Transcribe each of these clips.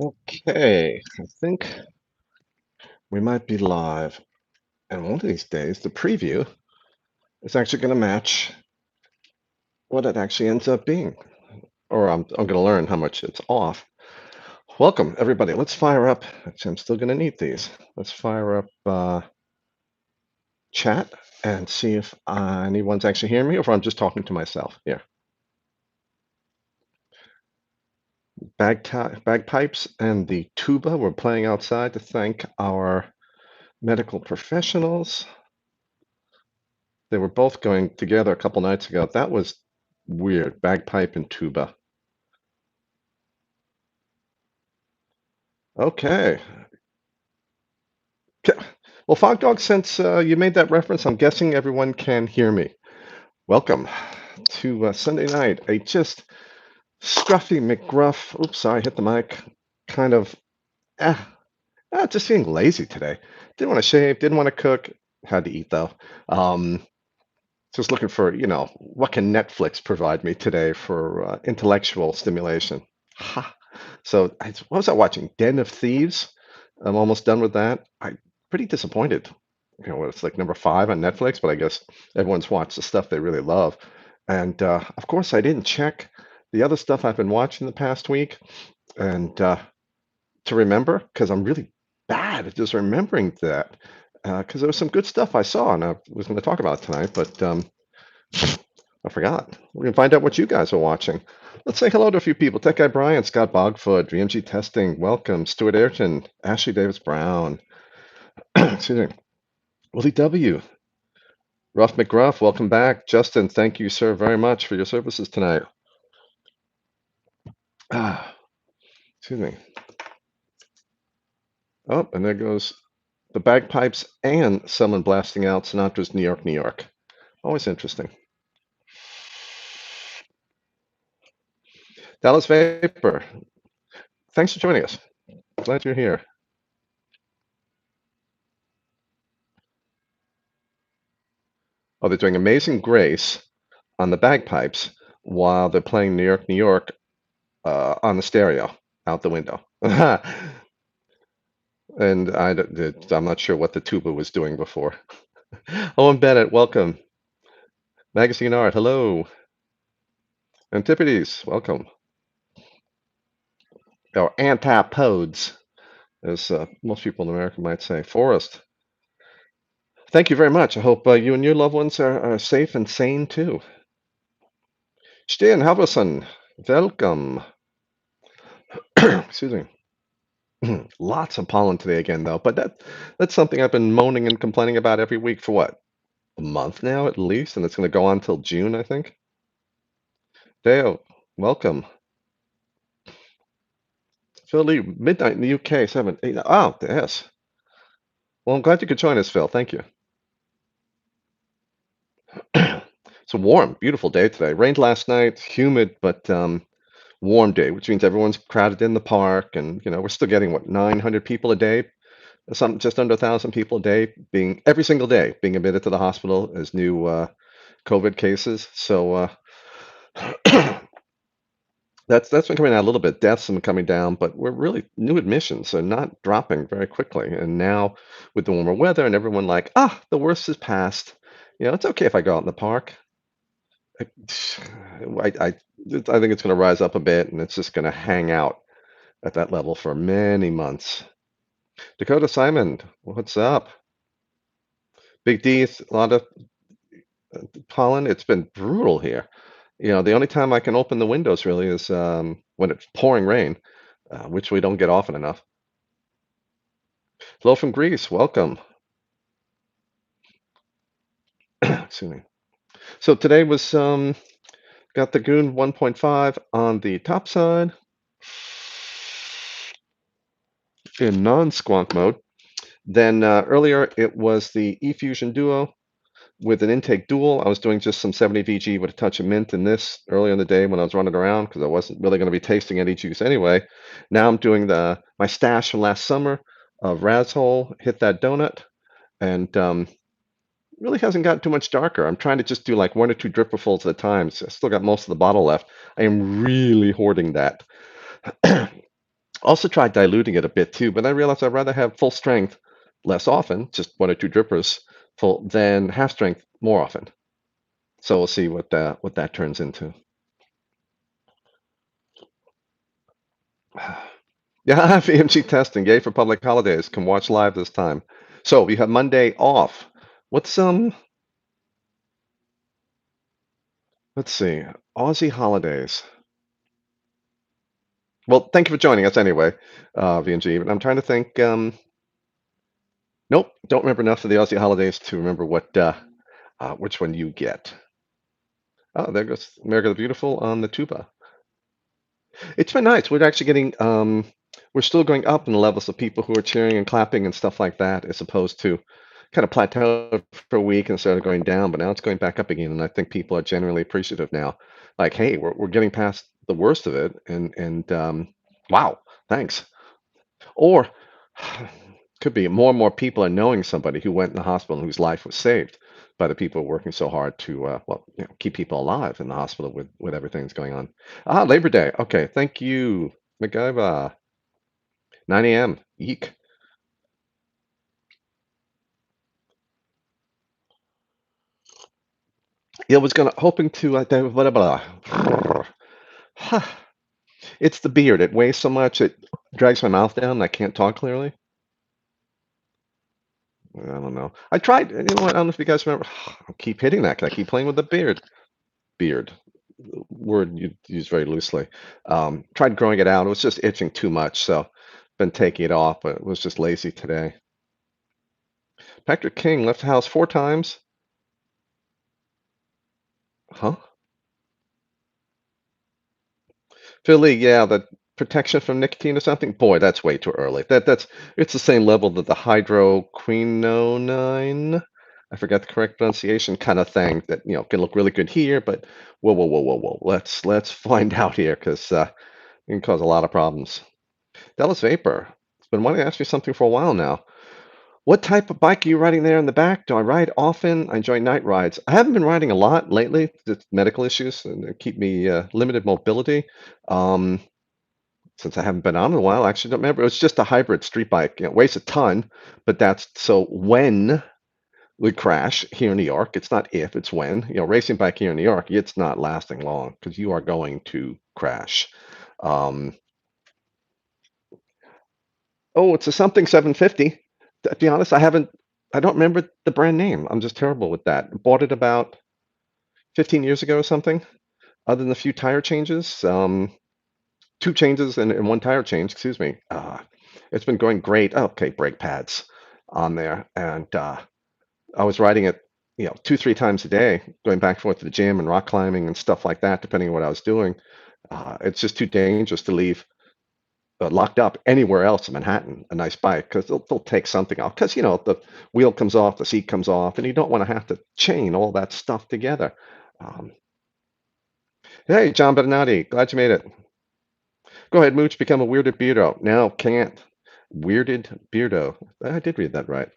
Okay, I think we might be live. And one of these days, the preview is actually going to match what it actually ends up being. Or I'm going to learn how much it's off. Welcome, everybody. Let's fire up. Actually, I'm still going to need these. Let's fire up chat and see if anyone's actually hearing me or if I'm just talking to myself. Here. Bagpipes and the tuba were playing outside to thank our medical professionals. They were both going together a couple nights ago. That was weird. Bagpipe and tuba. Okay. Well, Fog Dog, since you made that reference, I'm guessing everyone can hear me. Welcome to Sunday night. A just scruffy McGruff. Oops, sorry, hit the mic. Kind of, just feeling lazy today. Didn't want to shave, didn't want to cook. Had to eat though. Um, just looking for, what can Netflix provide me today for intellectual stimulation? Ha. So, what was I watching? Den of Thieves. I'm almost done with that. I'm pretty disappointed. It's like number 5 on Netflix, but I guess everyone's watched the stuff they really love. And of course, I didn't check the other stuff I've been watching the past week and to remember, because I'm really bad at just remembering that. Because there was some good stuff I saw, and I was going to talk about it tonight, but I forgot. We're going to find out what you guys are watching. Let's say hello to a few people. Tech Guy Brian, Scott Bogfoot, VMG Testing, welcome. Stuart Ayrton, Ashley Davis Brown, excuse me, Willie W., Ruff McGruff, welcome back. Justin, thank you, sir, very much for your services tonight. Ah, excuse me. Oh, and there goes the bagpipes and someone blasting out Sinatra's New York, New York. Always interesting. Dallas Vapor, thanks for joining us. Glad you're here. Oh, they're doing Amazing Grace on the bagpipes while they're playing New York, New York on the stereo out the window. And I'm not sure what the tuba was doing before. Owen Bennett, welcome. Magazine Art, hello. Antipodes, welcome. Or antipodes, as most people in America might say. Forrest, thank you very much. I hope you and your loved ones are safe and sane too. Sten Halverson, welcome. Excuse me. Lots of pollen today again, though, but that's something I've been moaning and complaining about every week for what? A month now at least, and it's going to go on till June, I think. Dale, welcome. Philly, midnight in the UK, 7, 8. Oh, yes. Well, I'm glad you could join us, Phil. Thank you. It's a warm, beautiful day today. Rained last night, humid, but warm day, which means everyone's crowded in the park, and we're still getting what 900 people a day, some just under 1,000 people a day, being every single day being admitted to the hospital as new COVID cases. So that's been coming down a little bit. Deaths have been coming down, but we're really new admissions are not dropping very quickly. And now with the warmer weather and everyone like, the worst is past. It's okay if I go out in the park. I, I think it's going to rise up a bit, and it's just going to hang out at that level for many months. Dakota Simon, what's up? Big D, a lot of pollen. It's been brutal here. The only time I can open the windows really is when it's pouring rain, which we don't get often enough. Hello from Greece, welcome. Excuse me. So today was got the Goon 1.5 on the top side in non-squonk mode. Then earlier it was the eFusion Duo with an intake dual. I was doing just some 70 VG with a touch of mint in this earlier in the day when I was running around because I wasn't really going to be tasting any juice anyway. Now I'm doing my stash from last summer of Razhole, Hit That Donut, and really hasn't gotten too much darker. I'm trying to just do like 1 or 2 dripperfuls at a time. So I still got most of the bottle left. I am really hoarding that. Also tried diluting it a bit too, but I realized I'd rather have full strength less often, just one or two drippers full, than half strength more often. So we'll see what that turns into. Yeah, VMG testing. Yay for public holidays. Can watch live this time. So we have Monday off. What's let's see, Aussie holidays. Well, thank you for joining us anyway, VMG. But I'm trying to think. Nope, don't remember enough of the Aussie holidays to remember what which one you get. Oh, there goes America the Beautiful on the tuba. It's been nice. We're actually getting we're still going up in the levels of people who are cheering and clapping and stuff like that, as opposed to kind of plateaued for a week and started going down, but now it's going back up again. And I think people are generally appreciative now. Like, hey, we're getting past the worst of it, and wow, thanks. Or could be more and more people are knowing somebody who went in the hospital and whose life was saved by the people working so hard to well, keep people alive in the hospital with everything that's going on. Ah, Labor Day. Okay, thank you, MacGyver. 9 a.m. Eek. Yeah, was gonna hoping to blah, blah, blah. It's the beard. It weighs so much it drags my mouth down and I can't talk clearly. I don't know. I tried. You know what? I don't know if you guys remember. I keep hitting that 'cause I keep playing with the beard. Beard. Word you use very loosely. Tried growing it out. It was just itching too much, so been taking it off, but it was just lazy today. Patrick King left the house 4 times. Huh? Philly, yeah, the protection from nicotine or something. Boy, that's way too early. That's it's the same level that the hydroquinonine, I forgot the correct pronunciation, kind of thing that can look really good here, but whoa, whoa, whoa, whoa, whoa. Let's find out here because it can cause a lot of problems. Dallas Vapor. It's been wanting to ask you something for a while now. What type of bike are you riding there in the back? Do I ride often? I enjoy night rides. I haven't been riding a lot lately. Just medical issues and they keep me limited mobility. Um, since I haven't been on in a while, I actually don't remember. It was just a hybrid street bike. It weighs a ton, but that's so when we crash here in New York, it's not if, it's when. Racing bike here in New York, it's not lasting long because you are going to crash. Um, Oh, it's a something 750. To be honest, I don't remember the brand name. I'm just terrible with that. Bought it about 15 years ago or something. Other than a few tire changes, 2 changes and 1 tire change, excuse me. It's been going great. Oh, okay, brake pads on there, and I was riding it, 2, 3 times a day, going back and forth to the gym and rock climbing and stuff like that, depending on what I was doing. It's just too dangerous to leave locked up anywhere else in Manhattan, a nice bike, because they'll take something off. Because the wheel comes off, the seat comes off, and you don't want to have to chain all that stuff together. Um, hey, John Bernardi, glad you made it. Go ahead, Mooch, become a weirded beardo. No, can't. Weirded beardo. I did read that right.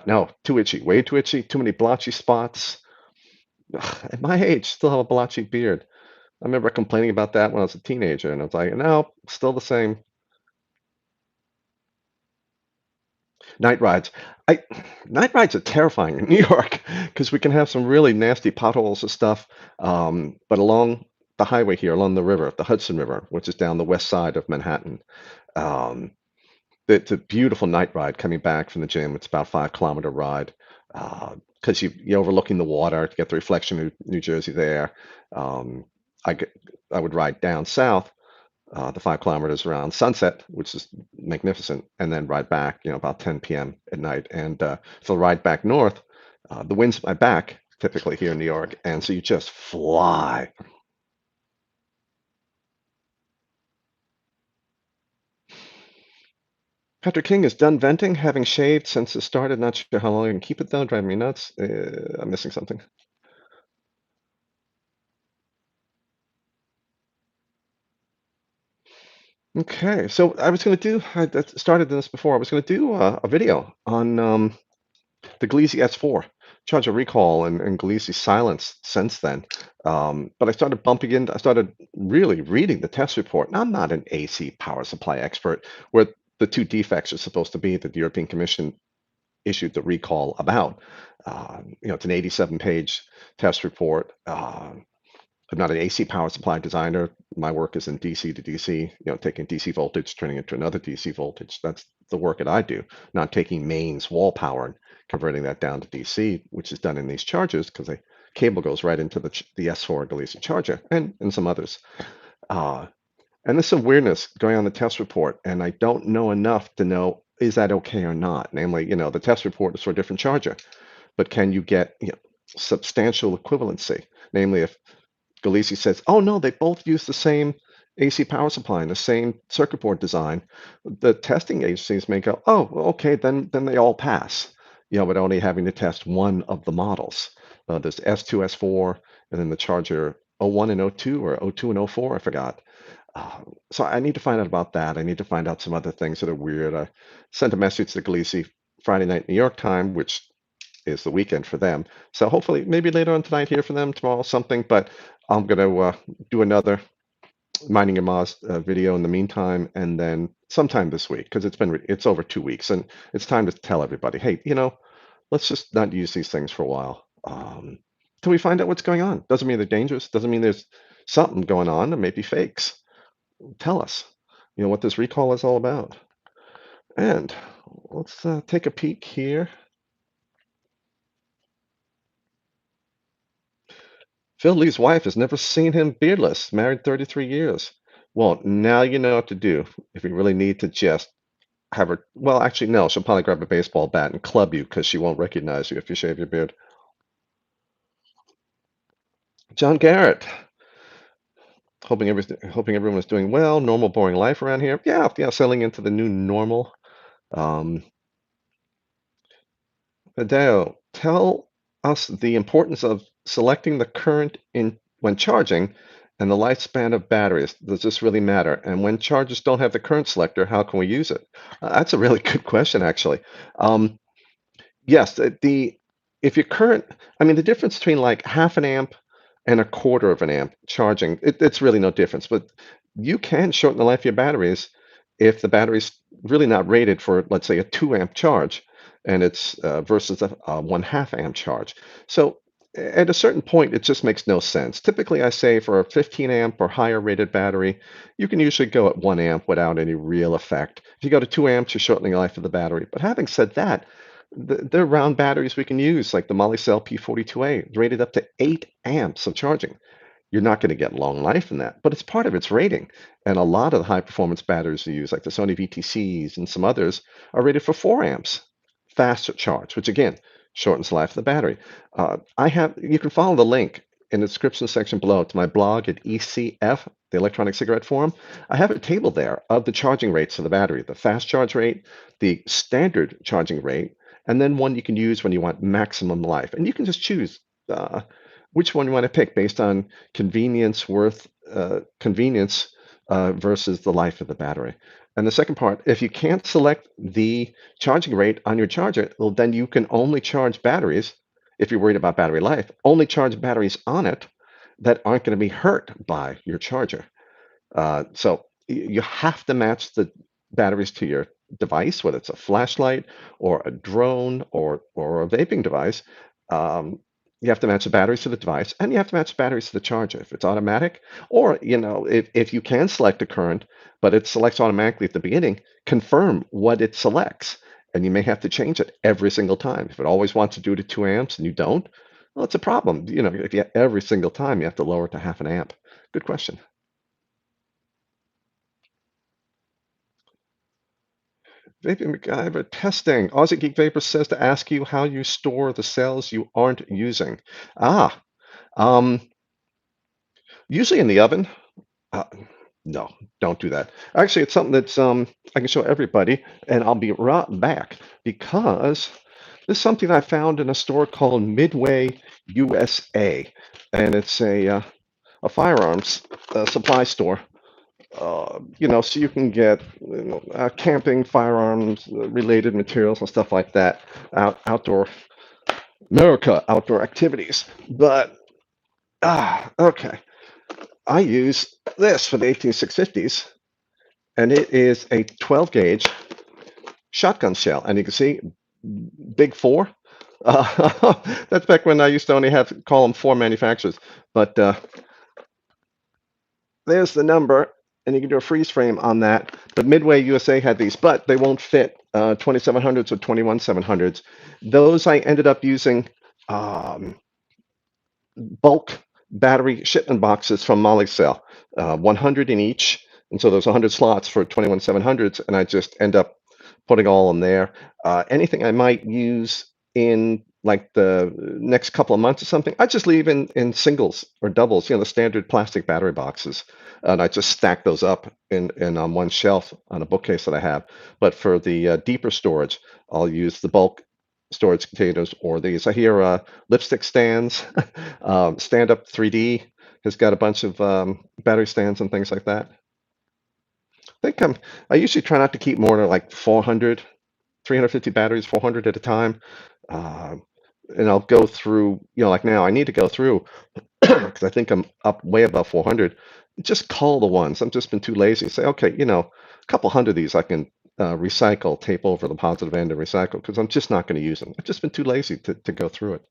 No, too itchy, way too itchy, too many blotchy spots. Ugh, at my age, still have a blotchy beard. I remember complaining about that when I was a teenager, and I was like, no, still the same. Night rides. I Night rides are terrifying in New York because we can have some really nasty potholes and stuff. But along the highway here, along the river, the Hudson River, which is down the west side of Manhattan, um, it's a beautiful night ride coming back from the gym. It's about a 5 kilometer ride because you're overlooking the water to get the reflection of New Jersey there. Um, I get, I would ride down south the 5 kilometers around sunset, which is magnificent, and then ride back, about 10 p.m. at night. And so ride back north, the wind's at my back, typically here in New York, and so you just fly. Patrick King is done venting, having shaved since it started. Not sure how long I can keep it though, driving me nuts. I'm missing something. Okay, so I was going to do, started this before, I was going to do a video on the Gleazy S4. charger recall and Ghaleesi silence since then. But I started bumping into, I started really reading the test report. And I'm not an AC power supply expert, where the two defects are supposed to be that the European Commission issued the recall about. It's an 87-page test report. I'm not an AC power supply designer. My work is in DC to DC, taking DC voltage, turning it to another DC voltage. That's the work that I do, not taking mains wall power and converting that down to DC, which is done in these chargers because the cable goes right into the S4 Ghaleesi charger and some others. Uh, and there's some weirdness going on the test report, and I don't know enough to know is that okay or not. Namely, the test report is for a different charger, but can you get substantial equivalency? Namely, if Ghaleesi says, "Oh no, they both use the same AC power supply and the same circuit board design." The testing agencies may go, "Oh, well, okay, then they all pass." But only having to test one of the models. There's S2, S4, and then the charger O1 and O2 or O2 and O4. I forgot. So I need to find out about that. I need to find out some other things that are weird. I sent a message to Ghaleesi Friday night New York time, which is the weekend for them. So hopefully, maybe later on tonight, hear from them tomorrow, something. But I'm gonna do another Mining Your Moz video in the meantime, and then sometime this week because it's over 2 weeks, and it's time to tell everybody, hey, let's just not use these things for a while till we find out what's going on. Doesn't mean they're dangerous. Doesn't mean there's something going on. There may be fakes. Tell us, what this recall is all about. And let's take a peek here. Phil Lee's wife has never seen him beardless, married 33 years. Well, now you know what to do if you really need to just have her. Well, actually, no, she'll probably grab a baseball bat and club you because she won't recognize you if you shave your beard. John Garrett, hoping everyone is doing well. Normal, boring life around here. Yeah, yeah, settling into the new normal. Um, Adele, tell us the importance of selecting the current in when charging and the lifespan of batteries. Does this really matter? And when chargers don't have the current selector, how can we use it? That's a really good question, actually. Um, yes, the if your current, I mean, the difference between like half an amp and a quarter of an amp charging, it's really no difference. But you can shorten the life of your batteries if the battery's really not rated for, let's say, a 2 amp charge, and it's versus a 1/2 amp charge. So at a certain point, it just makes no sense. Typically, I say for a 15 amp or higher rated battery, you can usually go at 1 amp without any real effect. If you go to 2 amps, you're shortening the life of the battery. But having said that, there are round batteries we can use, like the Molicel P42A, rated up to 8 amps of charging. You're not going to get long life in that, but it's part of its rating. And a lot of the high performance batteries we use, like the Sony VTCs and some others, are rated for 4 amps faster charge, which again shortens the life of the battery. You can follow the link in the description section below to my blog at ECF, the Electronic Cigarette Forum. I have a table there of the charging rates of the battery, the fast charge rate, the standard charging rate, and then one you can use when you want maximum life. And you can just choose which one you want to pick based on convenience versus the life of the battery. And the second part, if you can't select the charging rate on your charger, well, then you can only charge batteries, if you're worried about battery life, only charge batteries on it that aren't going to be hurt by your charger. So you have to match the batteries to your device, whether it's a flashlight or a drone or a vaping device. Um, you have to match the batteries to the device, and you have to match the batteries to the charger. If it's automatic, or if you can select a current, but it selects automatically at the beginning, confirm what it selects, and you may have to change it every single time. If it always wants to do it at 2 amps and you don't, well, it's a problem. If you every single time you have to lower it to half an amp. Good question. Vaping MacGyver testing. Aussie Geek Vapor says to ask you how you store the cells you aren't using. Ah, um, usually in the oven. Uh, no, don't do that. Actually, it's something that's I can show everybody, and I'll be right back because this is something I found in a store called Midway USA, and it's a firearms supply store. So you can get camping firearms related materials and stuff like that, outdoor America outdoor activities. But okay. I use this for the 18650s, and it is a 12 gauge shotgun shell, and you can see big four. That's back when I used to only have call them four manufacturers, but there's the number, and you can do a freeze frame on that. But Midway USA had these, but they won't fit 2700s or 21700s. Those I ended up using um, bulk battery shipment boxes from Molly's sale, 100 in each. And so there's 100 slots for 21700s, and I just end up putting all in there. Anything I might use in like the next couple of months or something, I just leave in singles or doubles, the standard plastic battery boxes. And I just stack those up in on one shelf on a bookcase that I have. But for the deeper storage, I'll use the bulk storage containers or these. I hear lipstick stands, Stand Up 3D has got a bunch of battery stands and things like that. I usually try not to keep more than like 400, 350 batteries, 400 at a time. Uh, and I'll go through, like now I need to go through because I think I'm up way above 400. Just cull the ones. I've just been too lazy. Say, okay, a couple hundred of these I can recycle, tape over the positive end and recycle because I'm just not going to use them. I've just been too lazy to go through it.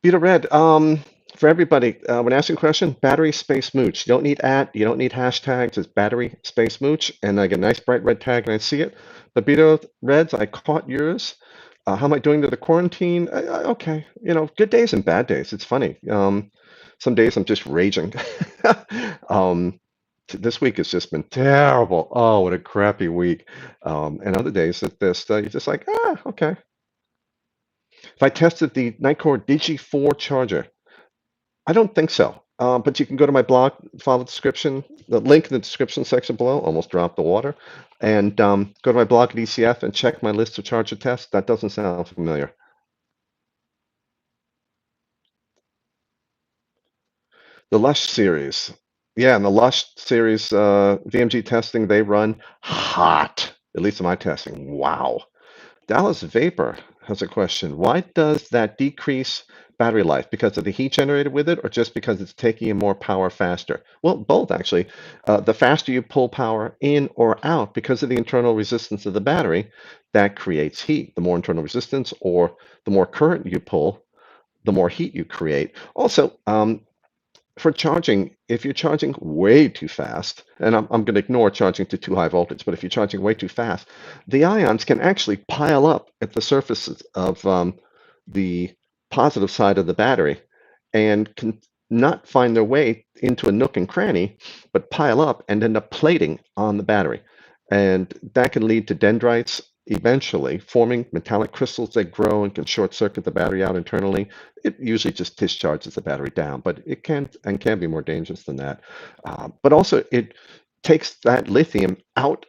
Peter Red, for everybody, when asking a question, battery space mooch. You don't need you don't need hashtags. It's battery space mooch, and I get a nice bright red tag and I see it. The Beto Reds, I caught yours. How am I doing to the quarantine? Okay, good days and bad days. It's funny. Some days I'm just raging. um, this week has just been terrible. Oh, what a crappy week. And other days that this, you're just like, okay. If I tested the Nitecore Digi 4 charger, I don't think so. But you can go to my blog, follow the description, the link in the description section below, almost dropped the water, and go to my blog at ECF and check my list of charger tests. That doesn't sound familiar. The Lush series. Yeah, and the Lush series VMG testing, they run hot, at least in my testing. Wow. Dallas Vapor has a question. Why does that decrease battery life? Because of the heat generated with it, or just because it's taking in more power faster? Well, both actually. The faster you pull power in or out, because of the internal resistance of the battery, that creates heat. The more internal resistance or the more current you pull, the more heat you create. Also, for charging, if you're charging way too fast, and I'm going to ignore charging to too high voltage, but if you're charging way too fast, the ions can actually pile up at the surfaces of the positive side of the battery and can not find their way into a nook and cranny, but pile up and end up plating on the battery. And that can lead to dendrites eventually forming metallic crystals that grow and can short circuit the battery out internally. It usually just discharges the battery down, but it can be more dangerous than that. But also, it takes that lithium out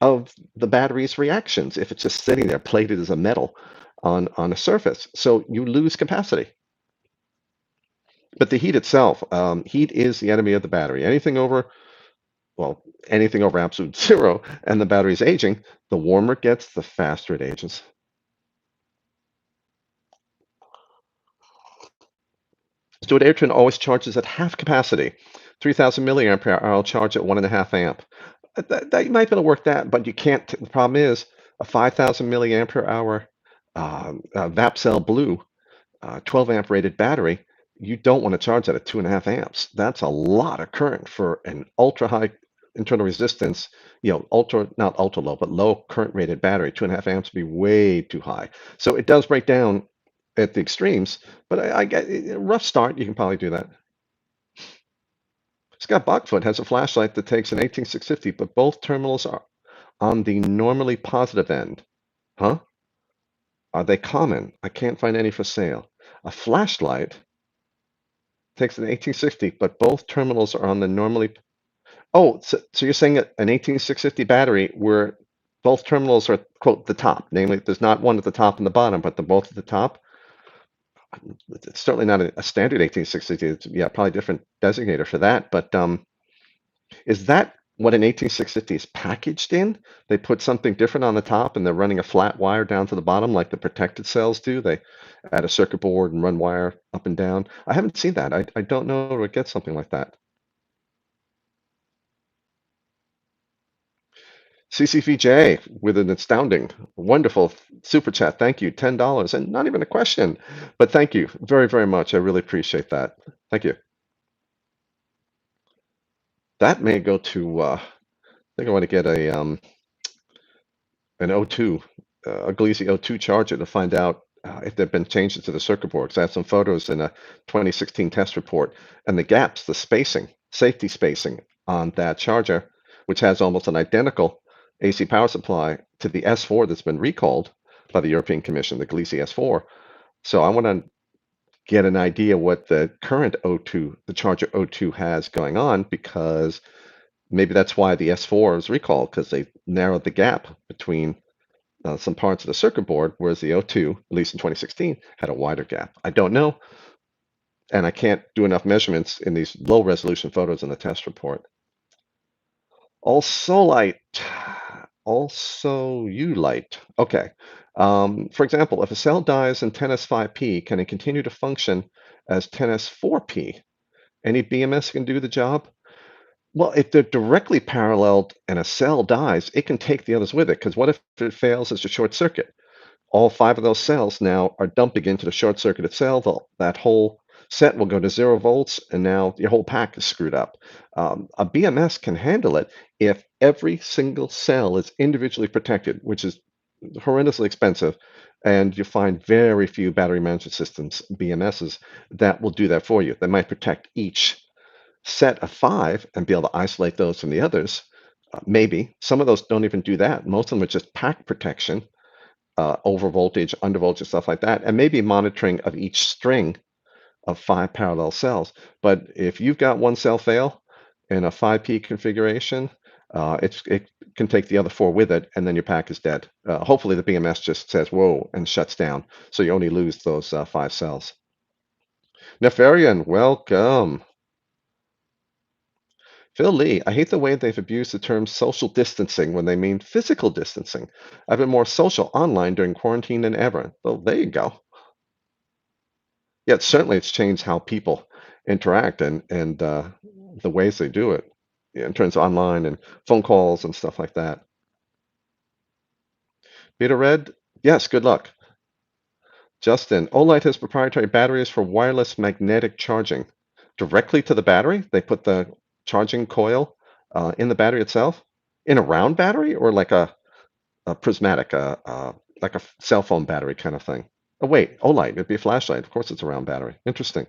of the battery's reactions if it's just sitting there plated as a metal on a surface. So you lose capacity. But the heat itself, heat is the enemy of the battery. Anything over absolute zero and the battery's aging, the warmer it gets, the faster it ages. Stuart Ayrton always charges at half capacity. 3,000 milliamp hour, I'll charge at 1.5 amp. That might be able to work that, but you can't. The problem is a 5,000 milliamp hour VapCell Blue 12 amp rated battery. You don't want to charge that at 2.5 amps. That's a lot of current for an ultra high internal resistance, not ultra low, but low current rated battery. 2.5 amps would be way too high. So it does break down at the extremes, but I get a rough start. You can probably do that. Scott Bachfoot has a flashlight that takes an 18650, but both terminals are on the normally positive end. Huh? Are they common? I can't find any for sale. A flashlight takes an 18650, but both terminals are on the normally. Oh, so you're saying an 18650 battery where both terminals are, quote, the top. Namely, there's not one at the top and the bottom, but they're both at the top. It's certainly not a standard 1860. It's, yeah, probably different designator for that. But is that what an 1860 is packaged in? They put something different on the top and they're running a flat wire down to the bottom like the protected cells do. They add a circuit board and run wire up and down. I haven't seen that. I don't know where to get something like that. CCVJ with an astounding, wonderful super chat. Thank you. $10 and not even a question, but thank you very, very much. I really appreciate that. Thank you. That may go to, I think I want to get an O2, a Gliese O2 charger to find out if there have been changes to the circuit board. Because I have some photos in a 2016 test report, and the gaps, the spacing, safety spacing on that charger, which has almost an identical AC power supply to the S4 that's been recalled by the European Commission, the Gliese S4. So I want to get an idea what the current O2, the charger O2 has going on, because maybe that's why the S4 is recalled, because they narrowed the gap between some parts of the circuit board, whereas the O2, at least in 2016, had a wider gap. I don't know, and I can't do enough measurements in these low resolution photos in the test report. Also light, also you light. Okay. For example, if a cell dies in 10s5p, can it continue to function as 10s4p? Any BMS can do the job? Well, if they're directly paralleled and a cell dies, it can take the others with it, because what if it fails as a short circuit? All 5 of those cells now are dumping into the short circuited cell. That whole set will go to 0 volts, and now your whole pack is screwed up. A BMS can handle it if every single cell is individually protected, which is horrendously expensive, and you find very few battery management systems, BMSs, that will do that for you. They might protect each set of 5 and be able to isolate those from the others. Maybe. Some of those don't even do that. Most of them are just pack protection, over voltage, under voltage, stuff like that, and maybe monitoring of each string of 5 parallel cells. But if you've got one cell fail in a 5P configuration, it can take the other 4 with it, and then your pack is dead. Hopefully the BMS just says, whoa, and shuts down, so you only lose those 5 cells. Nefarian, welcome. Phil Lee, I hate the way they've abused the term social distancing when they mean physical distancing. I've been more social online during quarantine than ever. Well, there you go. Yeah, certainly it's changed how people interact and the ways they do it, yeah, in terms of online and phone calls and stuff like that. Beta Red, yes, good luck. Justin, Olight has proprietary batteries for wireless magnetic charging. Directly to the battery, they put the charging coil in the battery itself, in a round battery, or like a prismatic, like a cell phone battery kind of thing. Oh wait, Olight, it'd be a flashlight. Of course, it's a round battery. Interesting.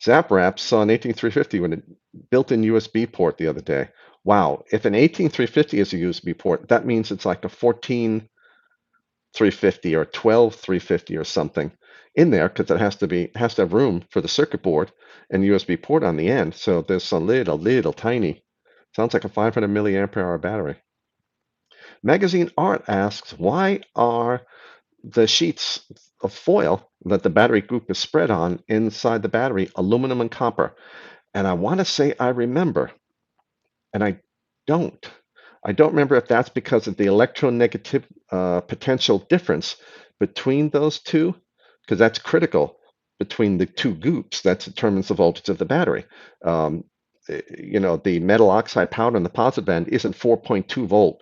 ZapWrap saw an 18350 with a built-in USB port the other day. Wow, if an 18350 is a USB port, that means it's like a 14350 or 12350 or something in there, because it has to have room for the circuit board and USB port on the end. So there's a little tiny. Sounds like a 500 milliampere hour battery. Magazine Art asks, why are the sheets of foil that the battery group is spread on inside the battery aluminum and copper? And I want to say I remember, and I don't. I don't remember if that's because of the electronegative potential difference between those two, because that's critical between the two groups. That determines the voltage of the battery. The metal oxide powder in the positive end isn't 4.2 volt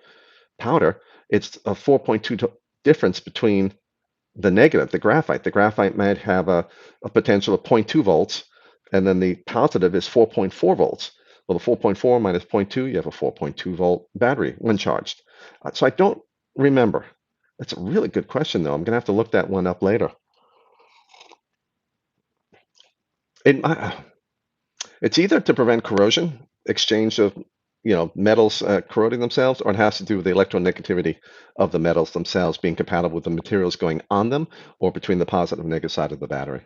powder. It's a 4.2 difference between the negative, the graphite. The graphite might have a potential of 0.2 volts, and then the positive is 4.4 volts. Well, the 4.4 minus 0.2, you have a 4.2 volt battery when charged. So I don't remember. That's a really good question, though. I'm going to have to look that one up later. It's either to prevent corrosion, exchange of metals corroding themselves, or it has to do with the electronegativity of the metals themselves being compatible with the materials going on them, or between the positive and negative side of the battery.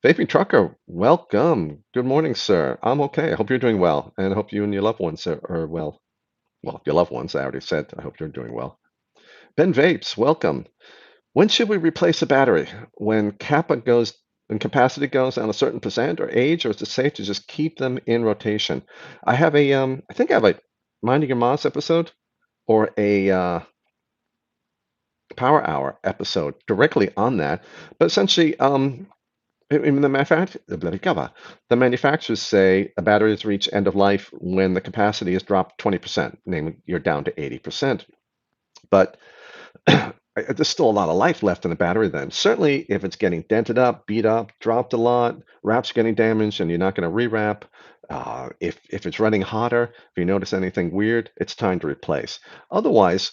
Vaping Trucker, welcome. Good morning, sir. I'm okay. I hope you're doing well, and I hope you and your loved ones are well. Well, your loved ones, I already said. I hope you're doing well. Ben Vapes, welcome. When should we replace a battery? When capacity goes down a certain percent or age, or is it safe to just keep them in rotation? I think I have a Minding Your Moss episode or a Power Hour episode directly on that. But essentially, in the manufacturers say a battery has reached end of life when the capacity has dropped 20%, namely you're down to 80%. But there's still a lot of life left in the battery then. Certainly, if it's getting dented up, beat up, dropped a lot, wraps getting damaged, and you're not going to rewrap. If it's running hotter, if you notice anything weird, it's time to replace. Otherwise,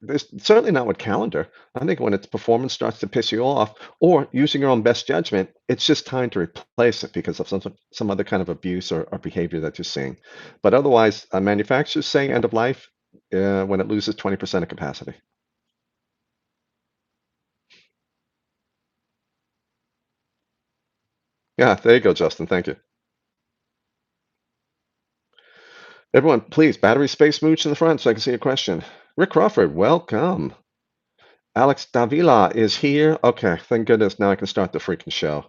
there's certainly not with calendar. I think when its performance starts to piss you off, or using your own best judgment, it's just time to replace it because of some other kind of abuse or behavior that you're seeing. But otherwise, manufacturers say end of life when it loses 20% of capacity. Yeah, there you go, Justin. Thank you. Everyone, please, battery space mooch in the front so I can see your question. Rick Crawford, welcome. Alex Davila is here. Okay, thank goodness. Now I can start the freaking show.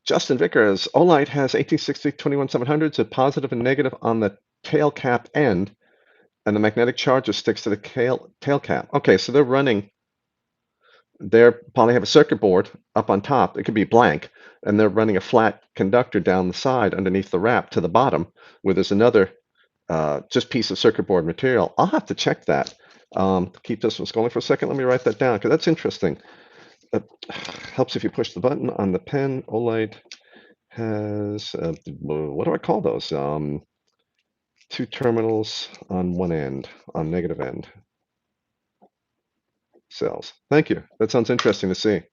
Justin Vickers, Olight has 1860 21700s, a positive and negative on the tail cap end, and the magnetic charger sticks to the tail cap. Okay, so they probably have a circuit board up on top. It could be blank, and they're running a flat conductor down the side underneath the wrap to the bottom, where there's another just piece of circuit board material. I'll have to check that. Keep this one going for a second. Let me write that down because that's interesting. It helps if you push the button on the pen. Olight has what do I call those? Two terminals on one end, on negative end cells. Thank you. That sounds interesting to see.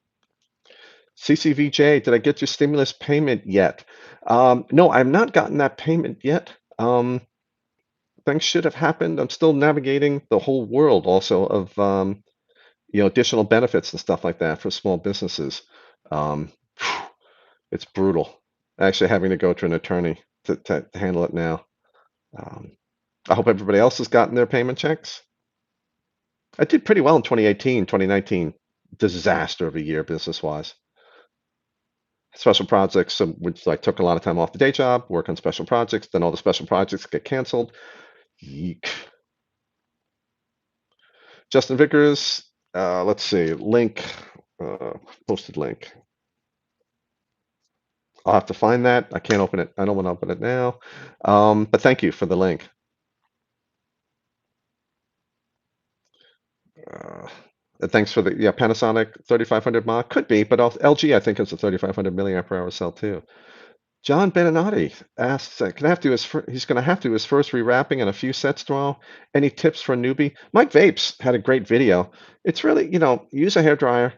CCVJ, did I get your stimulus payment yet? No, I've not gotten that payment yet. Things should have happened. I'm still navigating the whole world also of additional benefits and stuff like that for small businesses. Um, it's brutal. Actually having to go to an attorney to handle it now. Um, I hope everybody else has gotten their payment checks. I did pretty well in 2018, 2019. Disaster of a year business-wise. Special projects, which like took a lot of time off the day job, work on special projects, then all the special projects get canceled. Yeek. Justin Vickers, let's see, link, uh, posted link. I'll have to find that. I can't open it. I don't want to open it now. But thank you for the link. Uh, thanks for the Panasonic 3500 mAh. Could be, but LG I think is a 3500 milliamp hour cell too. John Beninati asks, he's going to have to do his first rewrapping and a few sets tomorrow. Any tips for a newbie? Mike Vapes had a great video. It's really, use a hairdryer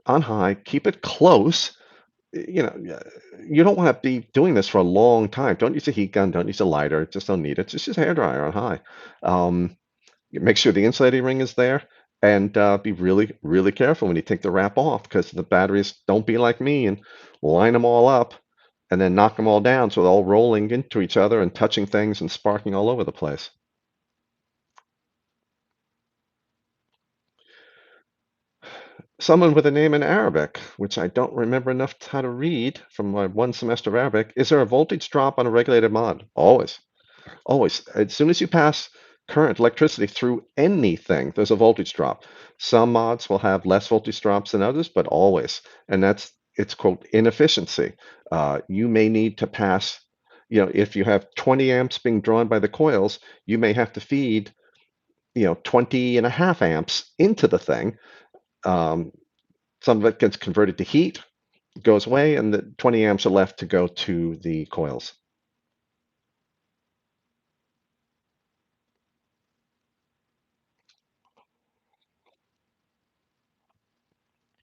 on high, keep it close. You don't want to be doing this for a long time. Don't use a heat gun. Don't use a lighter. Just don't need it. Just use a hairdryer on high. Um, Make sure the insulating ring is there, and be really, really careful when you take the wrap off because the batteries don't be like me and line them all up and then knock them all down so they're all rolling into each other and touching things and sparking all over the place. Someone with a name in Arabic, which I don't remember enough how to read from my one semester of Arabic. Is there a voltage drop on a regulated mod? Always. Always. As soon as you pass current electricity through anything, there's a voltage drop. Some mods will have less voltage drops than others, but always. And it's quote inefficiency. You may need to pass, if you have 20 amps being drawn by the coils, you may have to feed, 20 and a half amps into the thing. Um, some of it gets converted to heat, goes away, and the 20 amps are left to go to the coils.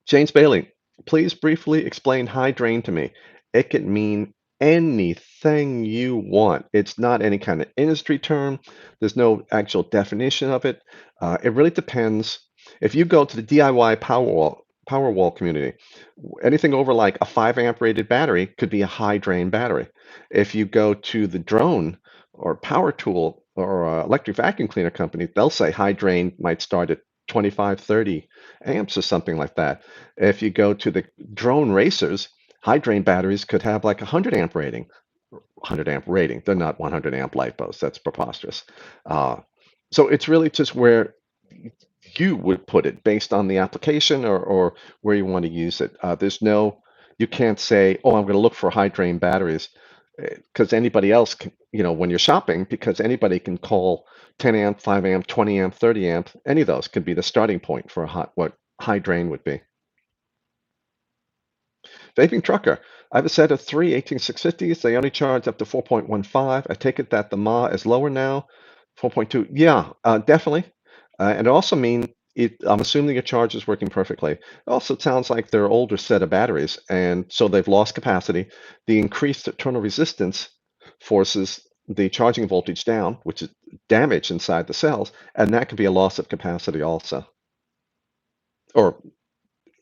James Bailey, please briefly explain high drain to me. It can mean anything you want. It's not any kind of industry term. There's no actual definition of it. It really depends. If you go to the DIY Powerwall community, anything over like a 5 amp rated battery could be a high drain battery. If you go to the drone or power tool or electric vacuum cleaner company, they'll say high drain might start at 25, 30 amps or something like that. If you go to the drone racers, high drain batteries could have like a 100 amp rating. 100 amp rating. They're not 100 amp lipos. That's preposterous. Uh, so it's really just where you would put it based on the application or where you want to use it. There's no, you can't say, oh, I'm going to look for high drain batteries because anybody else can, when you're shopping, because anybody can call 10 amp, 5 amp, 20 amp, 30 amp, any of those could be the starting point for what high drain would be. Vaping trucker. I have a set of three 18650s. They only charge up to 4.15. I take it that the mAh is lower now. 4.2. Yeah, definitely. And it also I'm assuming your charge is working perfectly. It also sounds like they're older set of batteries, and so they've lost capacity. The increased internal resistance forces the charging voltage down, which is damage inside the cells, and that could be a loss of capacity also. Or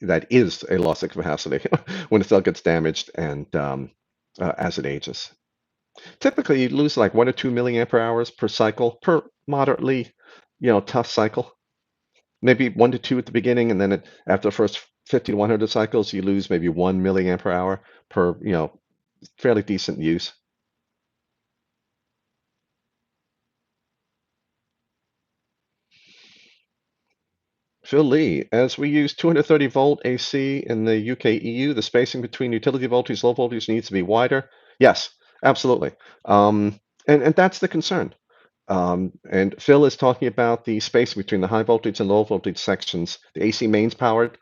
that is a loss of capacity when the cell gets damaged and as it ages. Typically, you lose like 1 or 2 milliampere hours per cycle per moderately, tough cycle. Maybe 1 to 2 at the beginning, and then after the first 50 to 100 cycles, you lose maybe 1 milliampere hour per, fairly decent use. Phil Lee, as we use 230 volt AC in the UK EU, the spacing between utility voltage, low voltage needs to be wider. Yes, absolutely. And that's the concern. And Phil is talking about the space between the high voltage and low voltage sections, the AC mains powered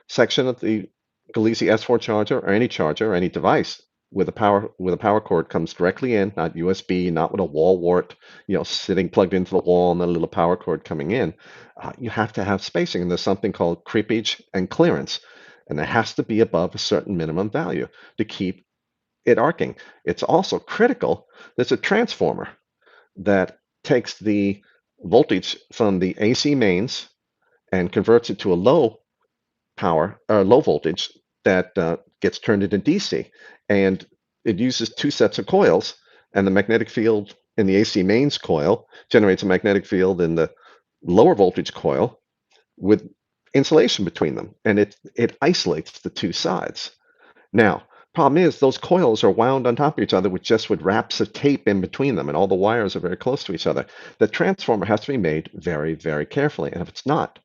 section of the Galeazzi S4 charger or any charger or any device with a power cord comes directly in, not USB, not with a wall wart, sitting plugged into the wall and then a little power cord coming in. You have to have spacing, and there's something called creepage and clearance, and it has to be above a certain minimum value to keep it arcing. It's also critical. There's a transformer that takes the voltage from the AC mains and converts it to a low voltage that gets turned into DC. And it uses two sets of coils, and the magnetic field in the AC mains coil generates a magnetic field in the lower voltage coil with insulation between them, and it isolates the two sides. Now, problem is those coils are wound on top of each other with wraps of tape in between them, and all the wires are very close to each other. The transformer has to be made very, very carefully, and if it's not,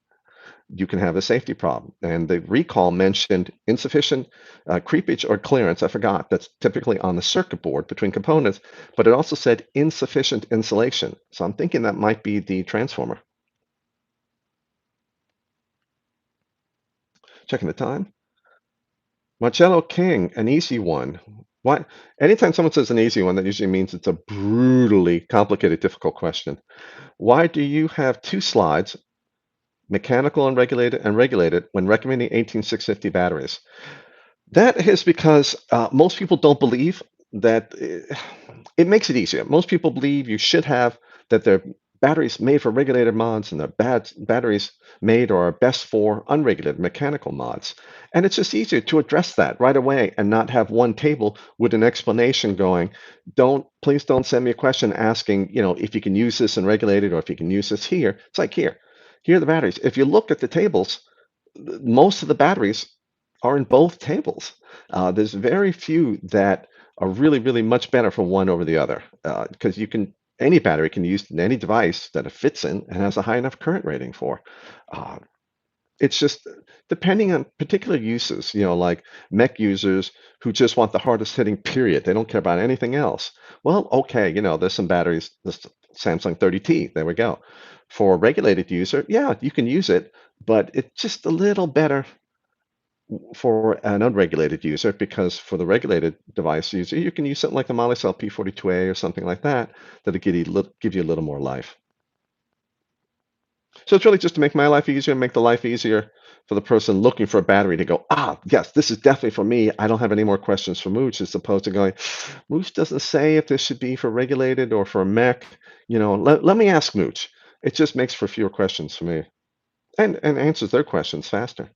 you can have a safety problem. And the recall mentioned insufficient creepage or clearance. I forgot. That's typically on the circuit board between components, but it also said insufficient insulation. So I'm thinking that might be the transformer. Checking the time. Marcello King, an easy one. Why? Anytime someone says an easy one, that usually means it's a brutally complicated, difficult question. Why do you have two slides, mechanical and regulated, when recommending 18650 batteries? That is because most people don't believe that it makes it easier. Most people believe you should have that they're batteries made for regulated mods and they're batteries made or are best for unregulated mechanical mods. And it's just easier to address that right away and not have one table with an explanation going, please don't send me a question asking, if you can use this in regulated or if you can use this here. It's like here are the batteries. If you look at the tables, most of the batteries are in both tables. There's very few that are really, really much better for one over the other because any battery can be used in any device that it fits in and has a high enough current rating for. Uh, it's just depending on particular uses, like mech users who just want the hardest hitting period. They don't care about anything else. Well, okay, there's some batteries, this Samsung 30T, there we go. For a regulated user, yeah, you can use it, but it's just a little better for an unregulated user because for the regulated device user, you can use something like the Molicel P42A or something like that that'll give you a little more life. So it's really just to make my life easier and make the life easier for the person looking for a battery to go, yes, this is definitely for me. I don't have any more questions for Mooch, as opposed to going, Mooch doesn't say if this should be for regulated or for a mech. Let me ask Mooch. It just makes for fewer questions for me and answers their questions faster.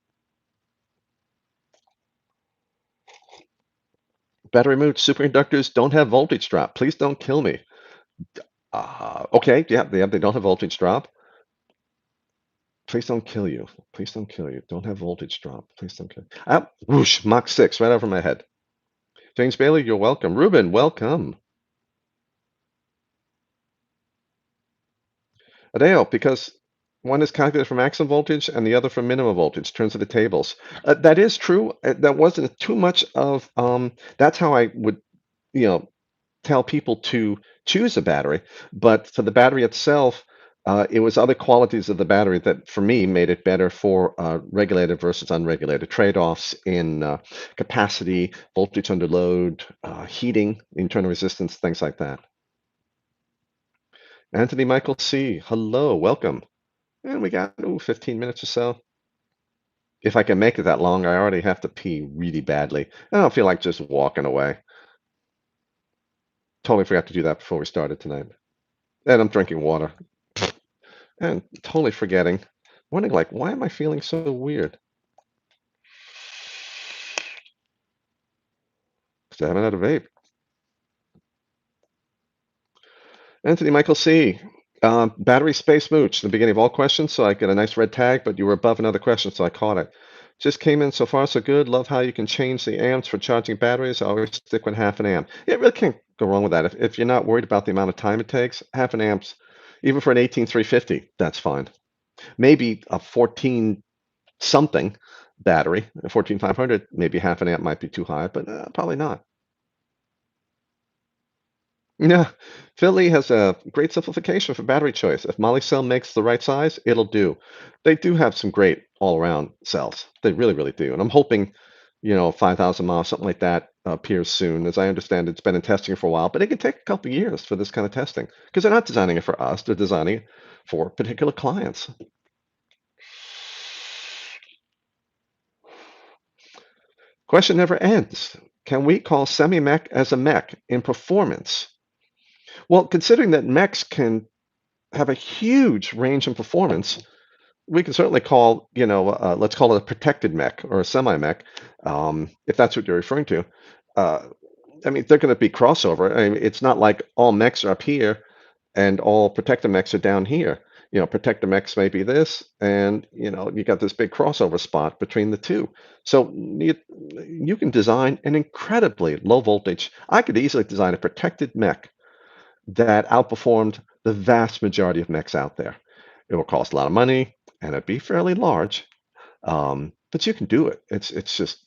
Battery Mooch, superconductors don't have voltage drop. Please don't kill me. Okay, yeah, they don't have voltage drop. Please don't kill you. Please don't kill you. Don't have voltage drop. Please don't kill. Ah, whoosh, Mach 6 right over my head. James Bailey, you're welcome. Ruben, welcome. Adele, because one is calculated for maximum voltage and the other for minimum voltage, turns of the tables. That is true. That wasn't too much of, that's how I would, you know, tell people to choose a battery. But for the battery itself, it was other qualities of the battery that, for me, made it better for regulated versus unregulated trade-offs in capacity, voltage under load, heating, internal resistance, things like that. Anthony Michael C., hello, welcome. And we got 15 minutes or so. If I can make it that long, I already have to pee really badly. I don't feel like just walking away. Totally forgot to do that before we started tonight. And I'm drinking water. And totally forgetting. Wondering, like, why am I feeling so weird? Because I haven't had a vape. Anthony Michael C. Battery space mooch, the beginning of all questions, so I get a nice red tag, but you were above another question, so I caught it. Just came in so far, so good. Love how you can change the amps for charging batteries. I always stick with half an amp. Yeah, really can't go wrong with that. If you're not worried about the amount of time it takes, half an amp's, even for an 18350, that's fine. Maybe a 14 something battery, a 14500, maybe half an amp might be too high, but probably not. Yeah, Philly has a great simplification for battery choice. If Molly cell makes the right size, it'll do. They do have some great all-around cells. They really, really do. And I'm hoping, 5,000 miles, something like that, appears soon. As I understand, it's been in testing for a while, but it can take a couple of years for this kind of testing because they're not designing it for us. They're designing it for particular clients. Question never ends. Can we call semi-mech as a mech in performance? Well, considering that mechs can have a huge range in performance, we can certainly call, let's call it a protected mech or a semi-mech, if that's what you're referring to. Uh, I mean, they're going to be crossover. I mean, it's not like all mechs are up here and all protected mechs are down here. Protected mechs may be this, and you got this big crossover spot between the two. So you can design an incredibly low voltage. I could easily design a protected mech that outperformed the vast majority of mechs out there. It will cost a lot of money and it'd be fairly large, but you can do it. It's just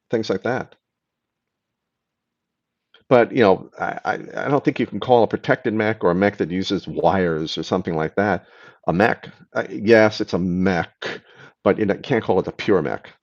things like that. But I don't think you can call a protected mech or a mech that uses wires or something like that a mech. Yes, it's a mech, but you can't call it a pure mech.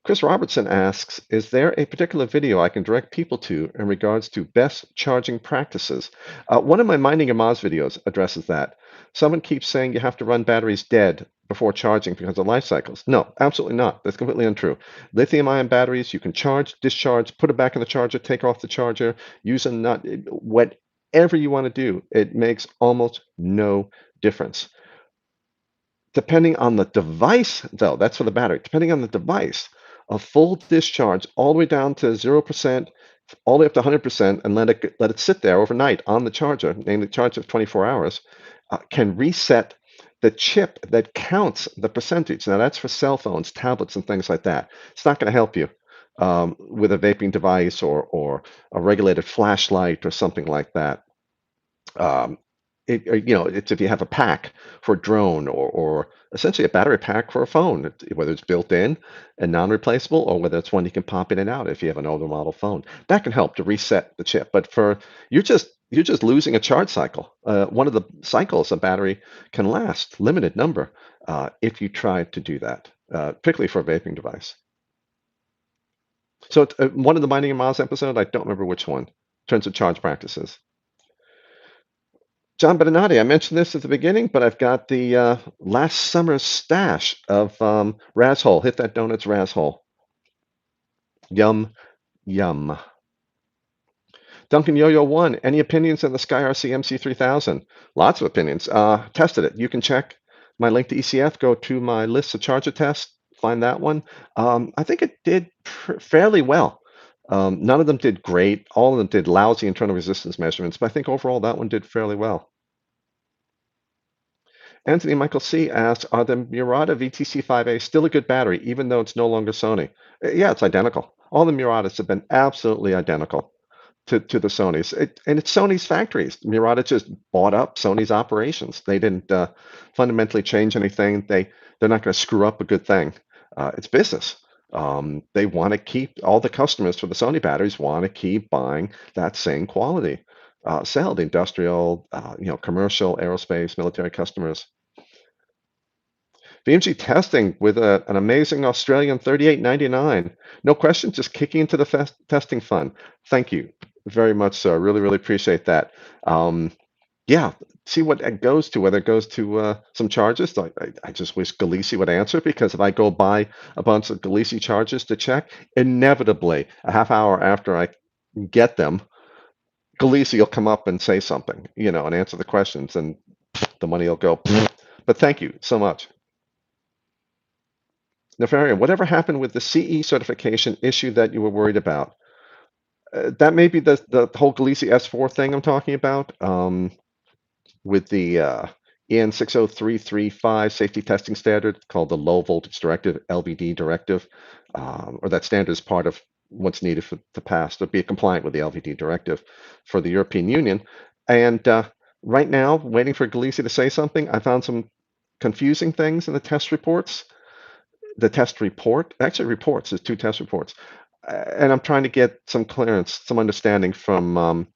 Chris Robertson asks, is there a particular video I can direct people to in regards to best charging practices? One of my Minding Your Moz videos addresses that. Someone keeps saying you have to run batteries dead before charging because of life cycles. No, absolutely not. That's completely untrue. Lithium-ion batteries, you can charge, discharge, put it back in the charger, take off the charger, use them, not whatever you want to do. It makes almost no difference. Depending on the device, though, that's for the battery. Depending on the device, a full discharge all the way down to 0%, all the way up to 100%, and let it sit there overnight on the charger, namely charge of 24 hours, can reset the chip that counts the percentage. Now, that's for cell phones, tablets, and things like that. It's not going to help you with a vaping device or a regulated flashlight or something like that. Um, it's if you have a pack for a drone or essentially a battery pack for a phone, whether it's built in and non-replaceable or whether it's one you can pop in and out if you have an older model phone, that can help to reset the chip. But you're just losing a charge cycle. One of the cycles a battery can last, limited number, if you try to do that, particularly for a vaping device. So it's, one of the Minding Your Miles episode, I don't remember which one, in terms of charge practices. John Beninati, I mentioned this at the beginning, but I've got the last summer's stash of Razhole. Hit that donuts Razhole. Yum, yum. Duncan Yo-Yo 1, any opinions on the SkyRC MC3000? Lots of opinions. Tested it. You can check my link to ECF. Go to my list of charger tests. Find that one. I think it did fairly well. None of them did great. All of them did lousy internal resistance measurements, but I think overall that one did fairly well. Anthony Michael C. asks, are the Murata VTC5A still a good battery, even though it's no longer Sony? Yeah, it's identical. All the Muratas have been absolutely identical to the Sonys. And it's Sony's factories. Murata just bought up Sony's operations. They didn't fundamentally change anything. They're not going to screw up a good thing. It's business. They want to keep all the customers for the Sony batteries want to keep buying that same quality cell, the industrial, commercial, aerospace, military customers. VMG testing with an amazing Australian 38.99. No question, just kicking into the testing fund. Thank you very much, sir. Really, really appreciate that. Yeah, see what it goes to, whether it goes to some charges. I just wish Galeesi would answer, because if I go buy a bunch of Galeesi charges to check, inevitably a half hour after I get them, Galeesi will come up and say something, and answer the questions, and the money will go. But thank you so much. Nefarian, whatever happened with the CE certification issue that you were worried about? That may be the whole Galeesi S4 thing I'm talking about, with the EN 60335 safety testing standard called the Low Voltage Directive, LVD directive, or that standard is part of what's needed to pass to be compliant with the LVD directive for the European Union. And right now, waiting for Galeesi to say something, I found some confusing things in the test reports. The test report, actually reports, there's two test reports. And I'm trying to get some clearance, some understanding from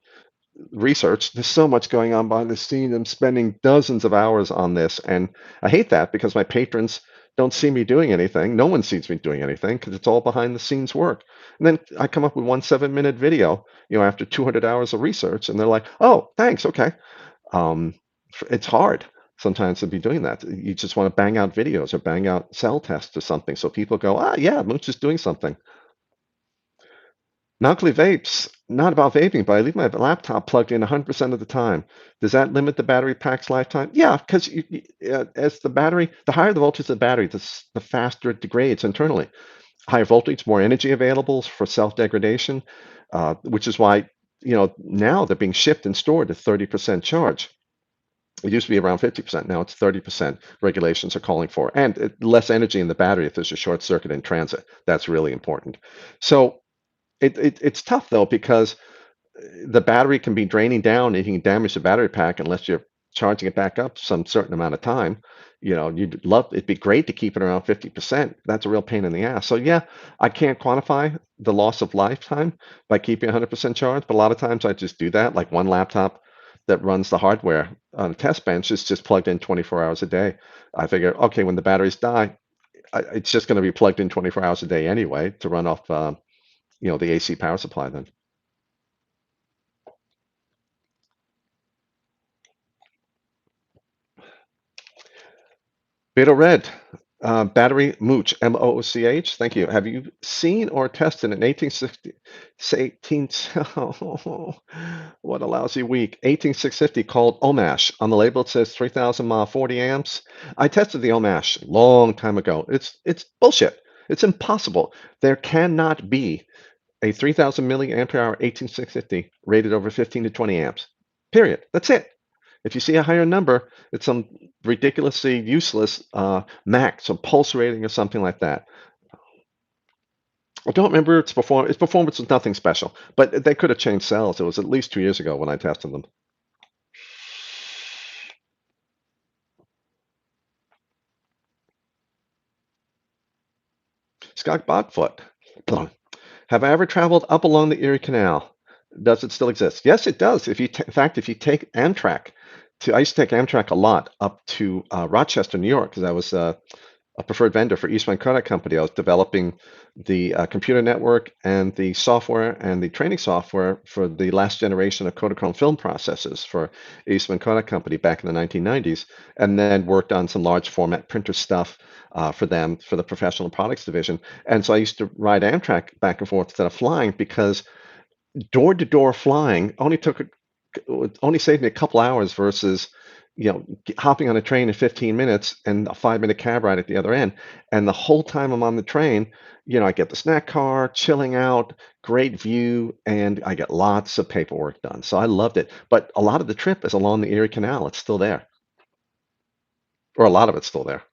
research. There's so much going on behind the scenes. I'm spending dozens of hours on this, and I hate that because my patrons don't see me doing anything. No one sees me doing anything because it's all behind the scenes work. And then I come up with 1 7-minute video, after 200 hours of research, and they're like, "Oh, thanks, okay." Um, it's hard sometimes to be doing that. You just want to bang out videos or bang out cell tests or something, so people go, "Ah, yeah, Mooch is doing something." Malkley vapes, not about vaping, but I leave my laptop plugged in 100% of the time. Does that limit the battery pack's lifetime? Yeah, because as the higher the voltage of the battery, the faster it degrades internally. Higher voltage, more energy available for self-degradation, which is why, now they're being shipped and stored at 30% charge. It used to be around 50%. Now it's 30% regulations are calling for. And less energy in the battery if there's a short circuit in transit. That's really important. So it's tough, though, because the battery can be draining down and you can damage the battery pack unless you're charging it back up some certain amount of time. It'd be great to keep it around 50%. That's a real pain in the ass. So yeah, I can't quantify the loss of lifetime by keeping 100% charged, but a lot of times I just do that. Like one laptop that runs the hardware on a test bench is just plugged in 24 hours a day. I figure, okay, when the batteries die, it's just going to be plugged in 24 hours a day anyway to run off, the AC power supply then. Beta Red, battery Mooch, Mooch. Thank you. Have you seen or tested an 1860, say 18, oh, what a lousy week, 18650 called Omash? On the label it says 3000 mile, 40 amps. I tested the Omash a long time ago. It's bullshit. It's impossible. There cannot be a 3000 milliampere hour 18650 rated over 15 to 20 amps. Period. That's it. If you see a higher number, it's some ridiculously useless max or pulse rating or something like that. I don't remember its performance. Its performance was nothing special, but they could have changed cells. It was at least 2 years ago when I tested them. Scott Botfoot. Have I ever traveled up along the Erie Canal? Does it still exist? Yes, it does. In fact, if you take Amtrak I used to take Amtrak a lot up to Rochester, New York, because I was a preferred vendor for Eastman Kodak Company. I was developing the computer network and the software and the training software for the last generation of Kodachrome film processors for Eastman Kodak Company back in the 1990s, and then worked on some large format printer stuff for them for the professional products division. And so I used to ride Amtrak back and forth instead of flying, because door to door flying only saved me a couple hours versus hopping on a train in 15 minutes and a 5-minute cab ride at the other end. And the whole time I'm on the train, I get the snack car, chilling out, great view, and I get lots of paperwork done. So I loved it. But a lot of the trip is along the Erie Canal. It's still there, or a lot of it's still there.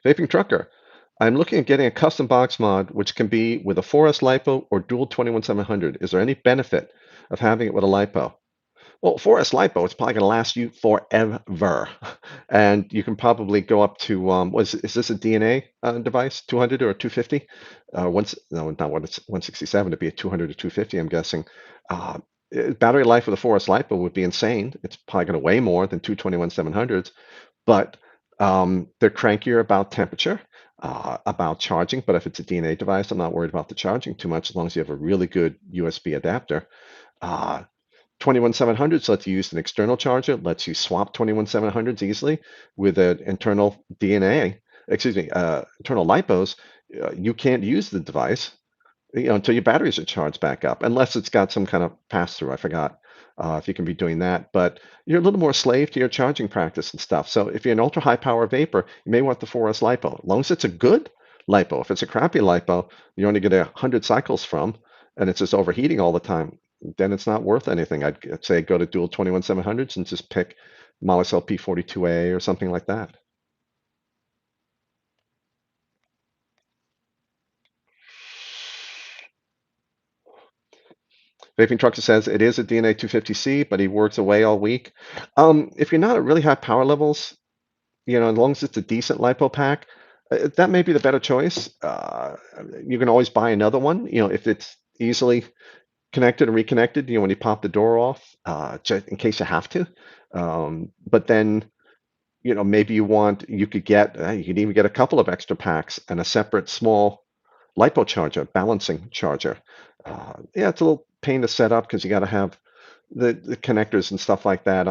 Vaping Trucker. I'm looking at getting a custom box mod, which can be with a 4S LiPo or dual 21700. Is there any benefit of having it with a LiPo? Well, for a lipo, it's probably going to last you forever, and you can probably go up to is this a DNA device, 200 or 250? Once no, not 167 to be a 200 or 250. I'm guessing. Uh, Battery life with a 4S lipo would be insane. It's probably going to weigh more than 221-700s, but they're crankier about temperature, about charging. But if it's a DNA device, I'm not worried about the charging too much as long as you have a really good USB adapter. Uh, 21700s lets you use an external charger, lets you swap 21700s easily with an internal DNA, excuse me, internal lipos. You can't use the device, until your batteries are charged back up, unless it's got some kind of pass through. I forgot if you can be doing that, but you're a little more slave to your charging practice and stuff. So if you're an ultra high power vapor, you may want the 4S lipo. As long as it's a good lipo, if it's a crappy lipo, you only get 100 cycles from, and it's just overheating all the time, then it's not worth anything. I'd say go to dual 21700s and just pick Molicel P42A or something like that. Vaping Trucker says it is a DNA 250C, but he works away all week. If you're not at really high power levels, as long as it's a decent lipo pack, that may be the better choice. You can always buy another one, if it's easily connected and reconnected, when you pop the door off, just in case you have to. But then, maybe you could even get a couple of extra packs and a separate small lipo charger, balancing charger. Yeah, it's a little pain to set up because you got to have the connectors and stuff like that